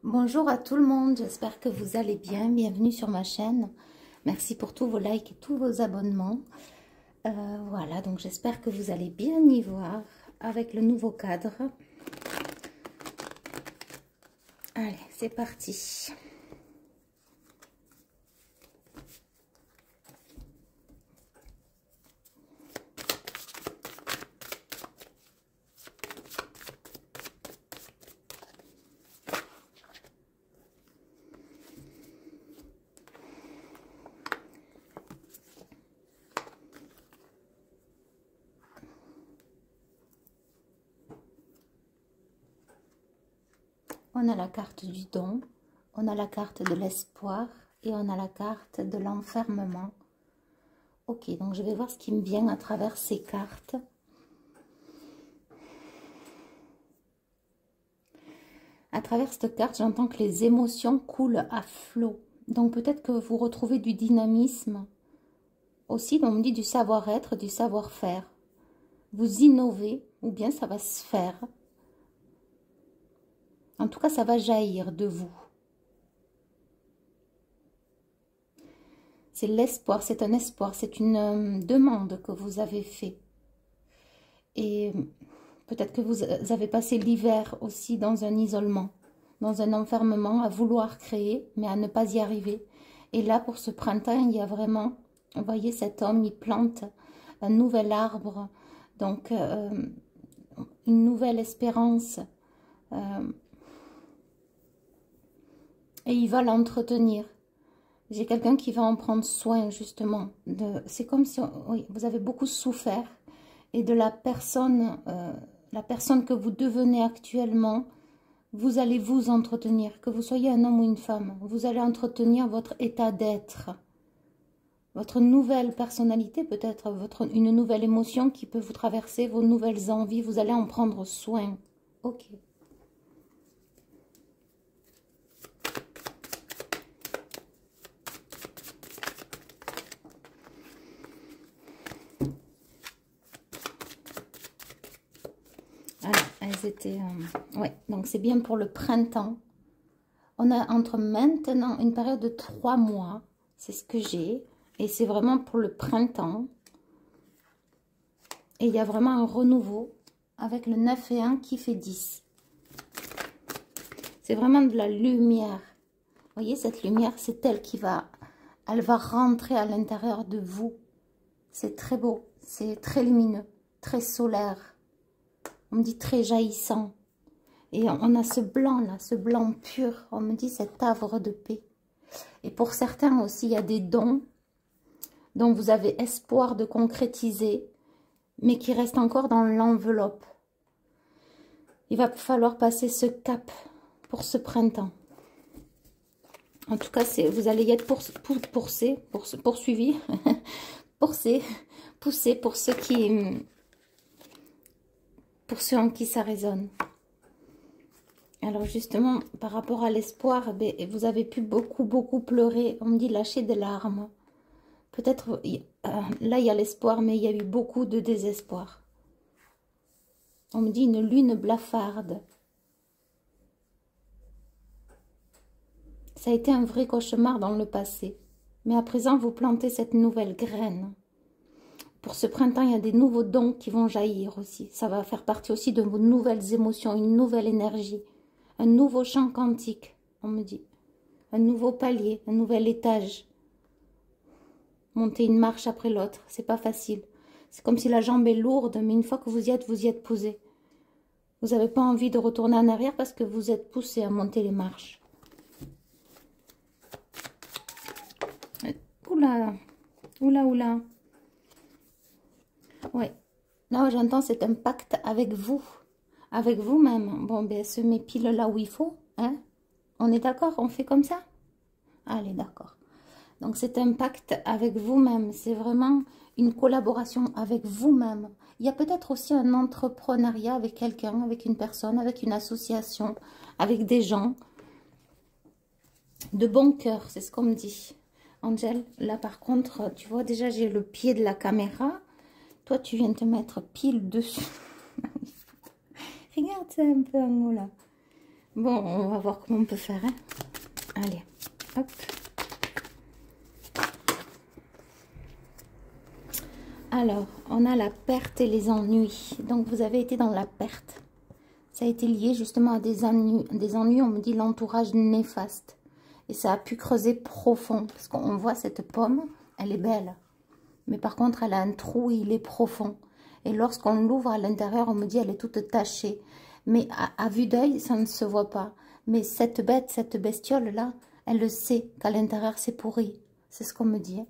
Bonjour à tout le monde, j'espère que vous allez bien. Bienvenue sur ma chaîne. Merci pour tous vos likes et tous vos abonnements. Voilà, donc j'espère que vous allez bien y voir avec le nouveau cadre. Allez, c'est parti. On a la carte du don, on a la carte de l'espoir et on a la carte de l'enfermement. Ok, donc je vais voir ce qui me vient à travers ces cartes. À travers cette carte, j'entends que les émotions coulent à flot. Donc peut-être que vous retrouvez du dynamisme. Aussi, on me dit du savoir-être, du savoir-faire. Vous innovez ou bien ça va se faire. En tout cas, ça va jaillir de vous. C'est l'espoir, c'est un espoir, c'est une demande que vous avez fait. Et peut-être que vous avez passé l'hiver aussi dans un isolement, dans un enfermement, à vouloir créer, mais à ne pas y arriver. Et là, pour ce printemps, il y a vraiment, vous voyez, cet homme, il plante un nouvel arbre, donc une nouvelle espérance. Et il va l'entretenir. J'ai quelqu'un qui va en prendre soin, justement. C'est comme si oui, vous avez beaucoup souffert. Et de la personne que vous devenez actuellement, vous allez vous entretenir. Que vous soyez un homme ou une femme, vous allez entretenir votre état d'être. Votre nouvelle personnalité, peut-être une nouvelle émotion qui peut vous traverser, vos nouvelles envies. Vous allez en prendre soin. Ok. Alors, elles étaient... ouais, donc c'est bien pour le printemps. On a entre maintenant une période de 3 mois. C'est ce que j'ai. Et c'est vraiment pour le printemps. Et il y a vraiment un renouveau avec le 9 et 1 qui fait 10. C'est vraiment de la lumière. Vous voyez, cette lumière, c'est elle qui va... Elle va rentrer à l'intérieur de vous. C'est très beau. C'est très lumineux. Très solaire. On me dit très jaillissant. Et on a ce blanc là, ce blanc pur. On me dit cet havre de paix. Et pour certains aussi, il y a des dons dont vous avez espoir de concrétiser, mais qui restent encore dans l'enveloppe. Il va falloir passer ce cap pour ce printemps. En tout cas, vous allez y être poursuivi, poussé pour ceux en qui ça résonne. Alors justement, par rapport à l'espoir, vous avez pu beaucoup pleurer. On me dit lâcher des larmes. Peut-être, là il y a l'espoir, mais il y a eu beaucoup de désespoir. On me dit une lune blafarde. Ça a été un vrai cauchemar dans le passé. Mais à présent, vous plantez cette nouvelle graine. Pour ce printemps, il y a des nouveaux dons qui vont jaillir aussi. Ça va faire partie aussi de vos nouvelles émotions, une nouvelle énergie. Un nouveau chant quantique, on me dit. Un nouveau palier, un nouvel étage. Monter une marche après l'autre, c'est pas facile. C'est comme si la jambe est lourde, mais une fois que vous y êtes posé. Vous n'avez pas envie de retourner en arrière parce que vous êtes poussé à monter les marches. Oula, oula. Ouais. Là, j'entends cet impact avec vous. Avec vous-même. Bon, ben, semez pile là où il faut. Hein? On est d'accord? On fait comme ça? Allez, d'accord. Donc, cet impact avec vous-même, c'est vraiment une collaboration avec vous-même. Il y a peut-être aussi un entrepreneuriat avec quelqu'un, avec une personne, avec une association, avec des gens. De bon cœur, c'est ce qu'on me dit. Angel, là, par contre, tu vois, déjà, j'ai le pied de la caméra. Toi, tu viens de te mettre pile dessus. Regarde, c'est un peu un mot là. Bon, on va voir comment on peut faire. Hein. Allez, hop. Alors, on a la perte et les ennuis. Donc, vous avez été dans la perte. Ça a été lié justement à des ennuis. Des ennuis, on me dit l'entourage néfaste. Et ça a pu creuser profond. Parce qu'on voit cette pomme, elle est belle. Mais par contre, elle a un trou et il est profond. Et lorsqu'on l'ouvre à l'intérieur, on me dit elle est toute tachée. Mais à vue d'œil, ça ne se voit pas. Mais cette bête, cette bestiole-là, elle le sait qu'à l'intérieur, c'est pourri. C'est ce qu'on me dit.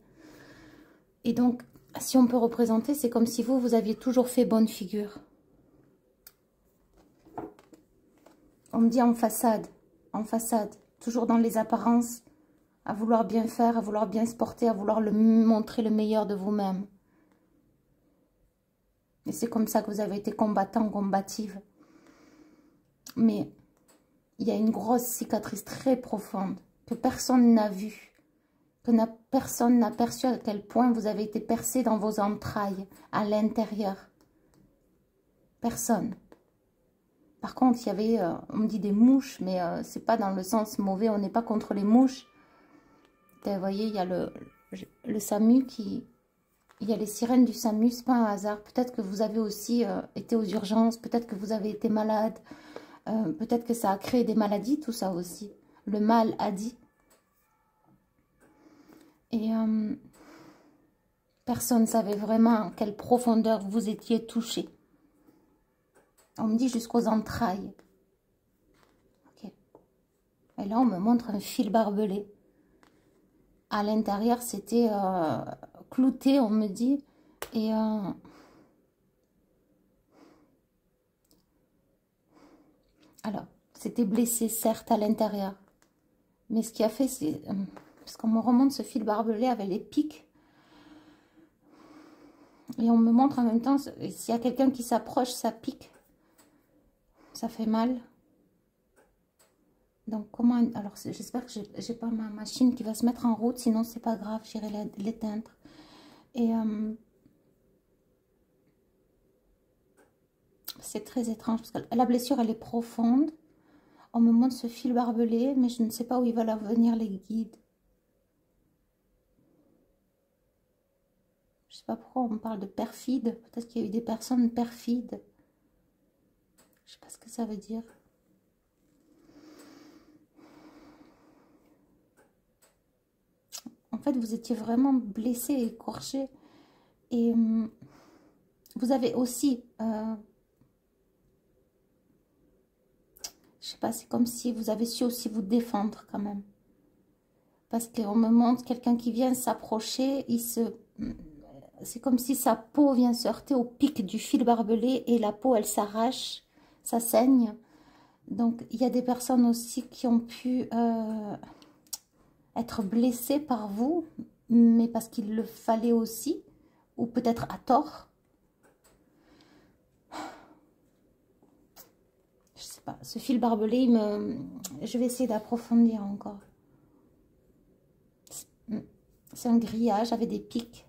Et donc, si on peut représenter, c'est comme si vous aviez toujours fait bonne figure. On me dit en façade, toujours dans les apparences, à vouloir bien faire, à vouloir bien se porter, à vouloir montrer le meilleur de vous-même. Et c'est comme ça que vous avez été combattant, combative. Mais il y a une grosse cicatrice très profonde que personne n'a vue, que personne n'a perçu à quel point vous avez été percé dans vos entrailles, à l'intérieur. Personne. Par contre, il y avait, on me dit des mouches, mais c'est pas dans le sens mauvais, on n'est pas contre les mouches. Vous voyez, il y a le SAMU qui... Il y a les sirènes du SAMU, c'est pas un hasard. Peut-être que vous avez aussi été aux urgences, peut-être que vous avez été malade, peut-être que ça a créé des maladies, tout ça aussi. Le mal a dit. Et personne ne savait vraiment à quelle profondeur vous étiez touché. On me dit jusqu'aux entrailles. Okay. Et là, on me montre un fil barbelé. À l'intérieur, c'était clouté, on me dit. Et alors, c'était blessé, certes, à l'intérieur. Mais ce qui a fait, c'est... parce qu'on me remonte ce fil barbelé avec les pics. Et on me montre en même temps, s'il y a quelqu'un qui s'approche, ça pique. Ça fait mal. Donc, comment... Alors, j'espère que j'ai pas ma machine qui va se mettre en route. Sinon, c'est pas grave, j'irai l'éteindre. Et... c'est très étrange, parce que la blessure, elle est profonde. On me montre ce fil barbelé, mais je ne sais pas où il va venir les guides. Je ne sais pas pourquoi on me parle de perfide. Peut-être qu'il y a eu des personnes perfides. Je ne sais pas ce que ça veut dire. En fait, vous étiez vraiment blessé, écorché. Et vous avez aussi... je sais pas, c'est comme si vous avez su aussi vous défendre quand même. Parce qu'on me montre quelqu'un qui vient s'approcher, c'est comme si sa peau vient se heurter au pic du fil barbelé et la peau, elle s'arrache, ça saigne. Donc, il y a des personnes aussi qui ont pu être blessées par vous, mais parce qu'il le fallait aussi, ou peut-être à tort. Je sais pas, ce fil barbelé, je vais essayer d'approfondir encore. C'est un grillage avec des pics.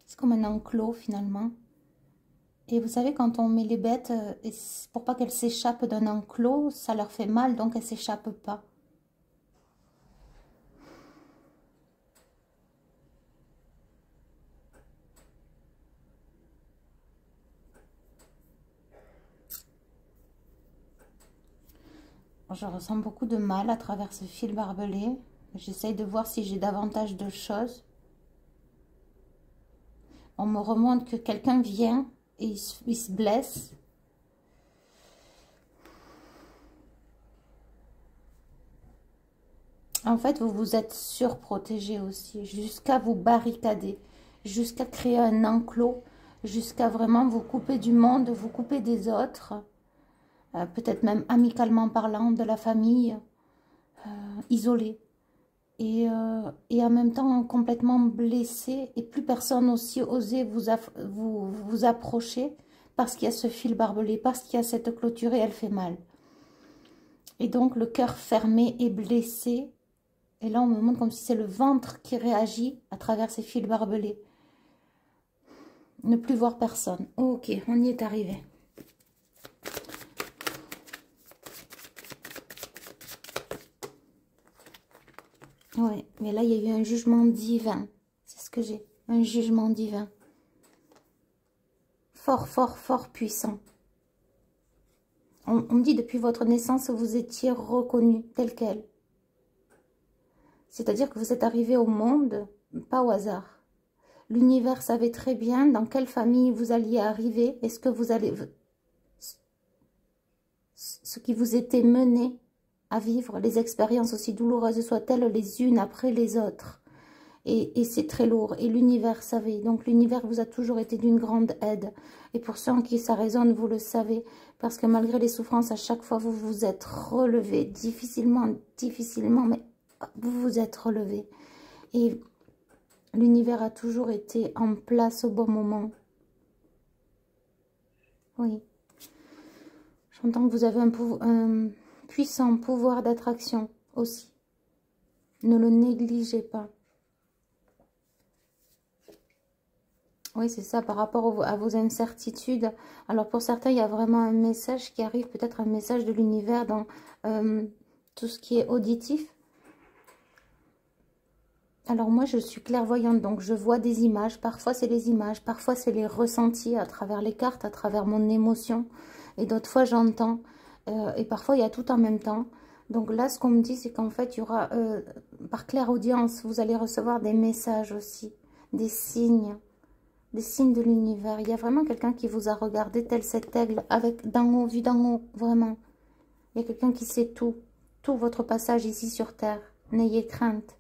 C'est comme un enclos finalement. Et vous savez, quand on met les bêtes, pour pas qu'elles s'échappent d'un enclos, ça leur fait mal, donc elles ne s'échappent pas. Je ressens beaucoup de mal à travers ce fil barbelé. J'essaye de voir si j'ai davantage de choses. On me remonte que quelqu'un vient et il se blesse. En fait, vous vous êtes surprotégé aussi, jusqu'à vous barricader, jusqu'à créer un enclos, jusqu'à vraiment vous couper du monde, vous couper des autres. Peut-être même amicalement parlant, de la famille, isolée. Et en même temps complètement blessé. Et plus personne aussi osait vous approcher parce qu'il y a ce fil barbelé, parce qu'il y a cette clôture et elle fait mal. Et donc le cœur fermé et blessé. Et là on me montre comme si c'est le ventre qui réagit à travers ces fils barbelés. Ne plus voir personne. Ok, on y est arrivé. Ouais, mais là, il y a eu un jugement divin. C'est ce que j'ai. Un jugement divin. Fort, fort, fort puissant. On me dit depuis votre naissance, vous étiez reconnu tel quel. C'est-à-dire que vous êtes arrivé au monde, pas au hasard. L'univers savait très bien dans quelle famille vous alliez arriver. Est-ce que vous allez... Ce qui vous était mené à vivre, les expériences aussi douloureuses soient-elles les unes après les autres. Et c'est très lourd. Et l'univers savait. Donc l'univers vous a toujours été d'une grande aide. Et pour ceux en qui ça résonne, vous le savez. Parce que malgré les souffrances, à chaque fois, vous vous êtes relevé. Difficilement, difficilement, mais vous vous êtes relevé. Et l'univers a toujours été en place au bon moment. Oui. J'entends que vous avez un puissant pouvoir d'attraction aussi. Ne le négligez pas. Oui, c'est ça, par rapport à vos incertitudes. Alors, pour certains, il y a vraiment un message qui arrive, peut-être un message de l'univers dans tout ce qui est auditif. Alors, moi, je suis clairvoyante, donc je vois des images. Parfois, c'est les images, parfois, c'est les ressentis à travers les cartes, à travers mon émotion. Et d'autres fois, j'entends. Et parfois, il y a tout en même temps. Donc là, ce qu'on me dit, c'est qu'en fait, il y aura, par clairaudience, vous allez recevoir des messages aussi, des signes de l'univers. Il y a vraiment quelqu'un qui vous a regardé tel cet aigle, avec d'en haut, vu d'en haut, vraiment. Il y a quelqu'un qui sait tout votre passage ici sur Terre. N'ayez crainte.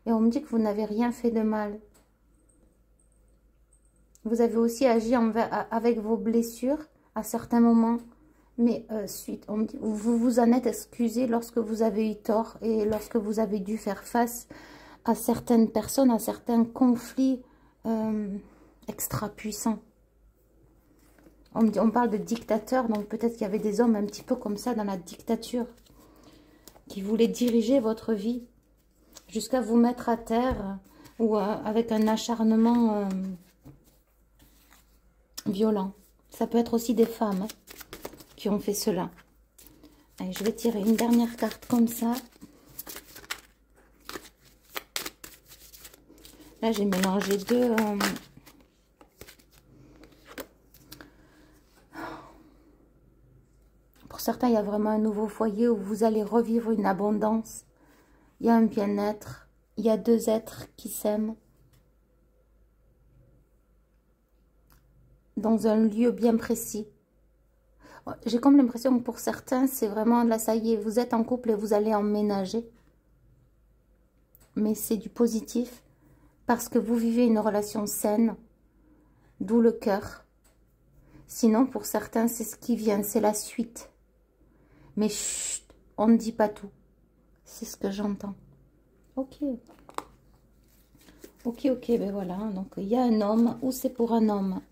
Et on me dit que vous n'avez rien fait de mal. Vous avez aussi agi avec vos blessures à certains moments. Mais on me dit, vous vous en êtes excusé lorsque vous avez eu tort et lorsque vous avez dû faire face à certaines personnes, à certains conflits extra puissants. On parle de dictateur, donc peut-être qu'il y avait des hommes un petit peu comme ça dans la dictature qui voulaient diriger votre vie jusqu'à vous mettre à terre ou avec un acharnement violent. Ça peut être aussi des femmes qui ont fait cela. Allez, je vais tirer une dernière carte comme ça. Là, j'ai mélangé deux... Pour certains, il y a vraiment un nouveau foyer où vous allez revivre une abondance. Il y a un bien-être. Il y a deux êtres qui s'aiment. Dans un lieu bien précis. J'ai comme l'impression que pour certains, c'est vraiment, là, ça y est, vous êtes en couple et vous allez emménager. Mais c'est du positif. Parce que vous vivez une relation saine. D'où le cœur. Sinon, pour certains, c'est ce qui vient, c'est la suite. Mais chut, on ne dit pas tout. C'est ce que j'entends. Ok. Ok, ok, ben voilà. Donc, il y a un homme ou c'est pour un homme.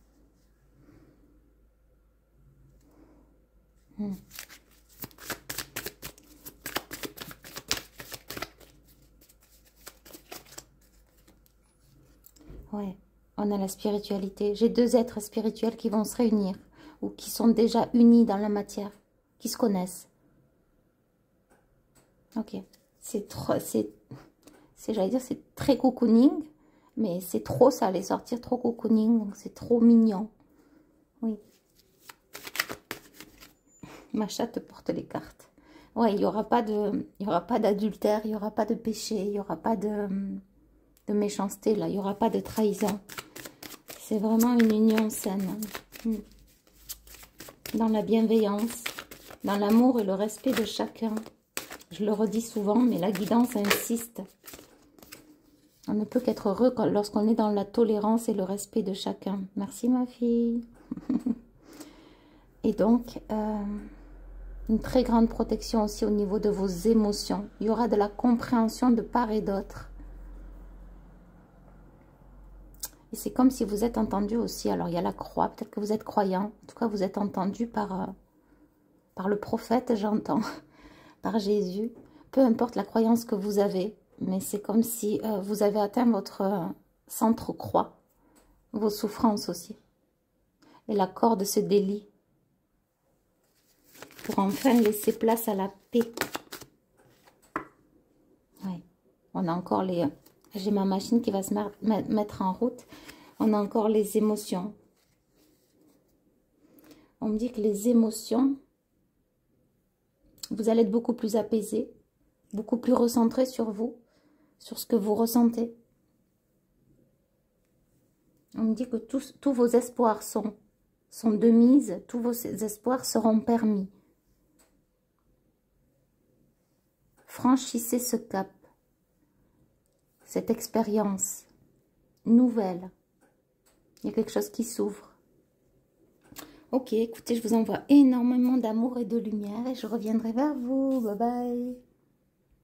Ouais, on a la spiritualité. J'ai deux êtres spirituels qui vont se réunir ou qui sont déjà unis dans la matière, qui se connaissent. Ok, c'est trop, j'allais dire, c'est très cocooning, mais c'est trop, ça allait sortir trop cocooning, donc c'est trop mignon. Oui. Ma chatte porte les cartes. Ouais, il n'y aura pas d'adultère, il n'y aura pas de péché, il n'y aura pas de méchanceté, là, il n'y aura pas de trahison. C'est vraiment une union saine. Dans la bienveillance, dans l'amour et le respect de chacun. Je le redis souvent, mais la guidance insiste. On ne peut qu'être heureux lorsqu'on est dans la tolérance et le respect de chacun. Merci ma fille. Et donc, une très grande protection aussi au niveau de vos émotions. Il y aura de la compréhension de part et d'autre. Et c'est comme si vous êtes entendu aussi. Alors, il y a la croix. Peut-être que vous êtes croyant. En tout cas, vous êtes entendu par le prophète, j'entends. Par Jésus. Peu importe la croyance que vous avez. Mais c'est comme si vous avez atteint votre centre croix. Vos souffrances aussi. Et la corde se délie. Pour enfin laisser place à la paix. Ouais. On On a encore les... J'ai ma machine qui va se mettre en route. On a encore les émotions. On me dit que les émotions, vous allez être beaucoup plus apaisé, beaucoup plus recentré sur vous, sur ce que vous ressentez. On me dit que tous vos espoirs sont de mise, tous vos espoirs seront permis. Franchissez ce cap, cette expérience nouvelle. Il y a quelque chose qui s'ouvre. Ok, écoutez, je vous envoie énormément d'amour et de lumière et je reviendrai vers vous. Bye bye.